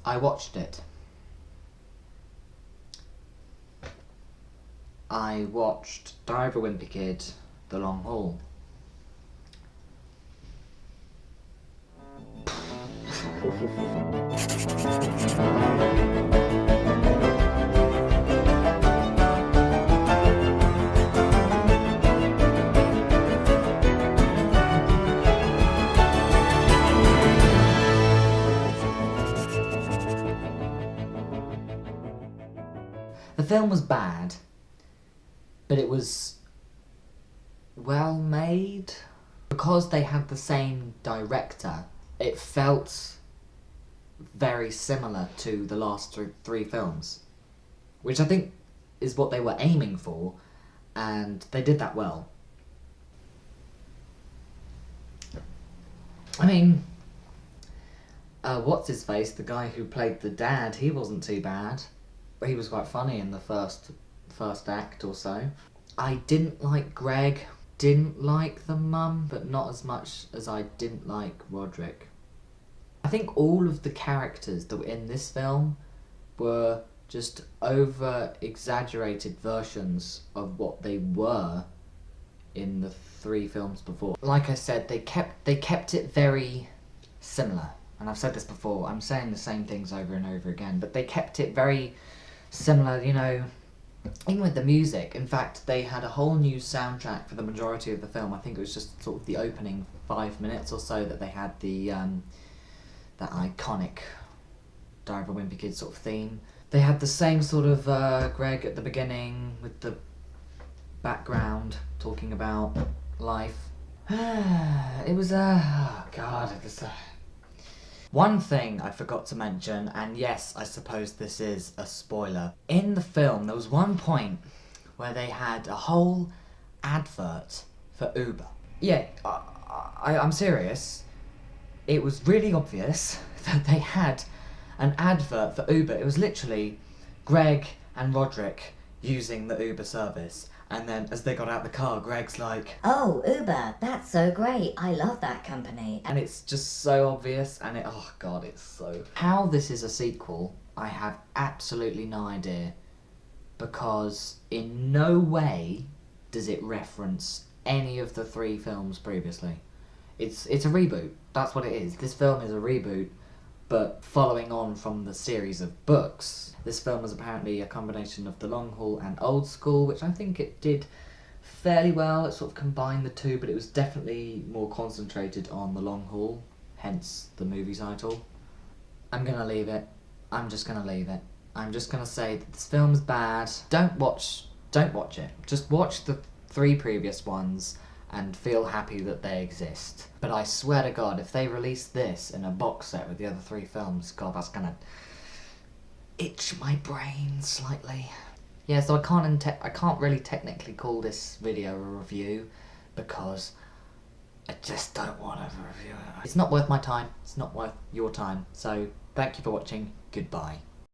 I watched it. I watched Diary of a Wimpy Kid, The Long Haul. The film was bad, but it was well made. Because they had the same director, it felt very similar to the last three films, which I think is what they were aiming for, and they did that well. I mean, what's his face, the guy who played the dad, he wasn't too bad. He was quite funny in the first act or so. I didn't like Greg, didn't like the mum, but not as much as I didn't like Roderick. I think all of the characters that were in this film were just over-exaggerated versions of what they were in the three films before. Like I said, they kept it very similar. And I've said this before, I'm saying the same things over and over again, but they kept it very similar, you know, even with the music. In fact, they had a whole new soundtrack for the majority of the film. I think it was just sort of the opening 5 minutes or so that they had the that iconic Diary of a Wimpy Kid sort of theme. They had the same sort of Greg at the beginning with the background talking about life. It was oh god, it was One thing I forgot to mention, and yes, I suppose this is a spoiler. In the film, there was one point where they had a whole advert for Uber. Yeah, I'm serious. It was really obvious that they had an advert for Uber. It was literally Greg and Roderick using the Uber service. And then as they got out the car, Greg's like, "Oh, Uber, that's so great. I love that company." And it's just so obvious, and oh god, it's so... How this is a sequel, I have absolutely no idea. Because in no way does it reference any of the three films previously. It's a reboot, that's what it is. This film is a reboot, but following on from the series of books. This film was apparently a combination of The Long Haul and Old School, which I think it did fairly well. It sort of combined the two, but it was definitely more concentrated on The Long Haul, hence the movie title. I'm gonna leave it. I'm just gonna leave it. I'm just gonna say that this film's bad. Don't watch it. Just watch the three previous ones and feel happy that they exist. But I swear to God, if they release this in a box set with the other three films, God, that's gonna itch my brain slightly. Yeah, so I can't really technically call this video a review because I just don't want to review it. It's not worth my time. It's not worth your time. So thank you for watching. Goodbye.